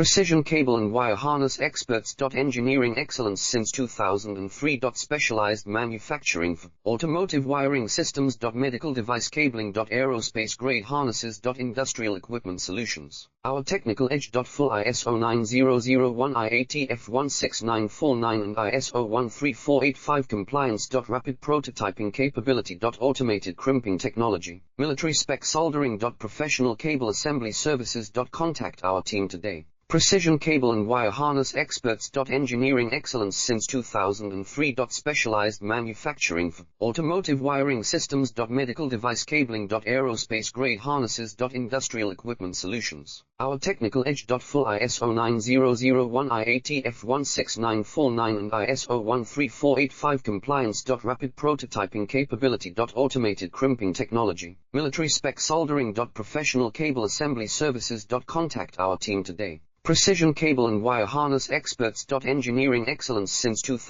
Precision cable and wire harness experts. Engineering excellence since 2003. Specialized manufacturing for automotive wiring systems. Medical device cabling. Aerospace grade harnesses. Industrial equipment solutions. Our technical edge. Full ISO 9001 IATF 16949 and ISO 13485 compliance. Rapid prototyping capability. Automated crimping technology. Military spec soldering. Professional cable assembly services. Contact our team today. Precision cable and wire harness experts. Engineering excellence since 2003. Specialized manufacturing for automotive wiring systems. Medical device cabling. Aerospace grade harnesses. Industrial equipment solutions. Our technical edge. Full ISO 9001 IATF 16949 and ISO 13485 compliance. Rapid prototyping capability. Automated crimping technology. Military spec soldering. Professional cable assembly services. Contact our team today. Precision cable and wire harness experts. Engineering excellence since 2000.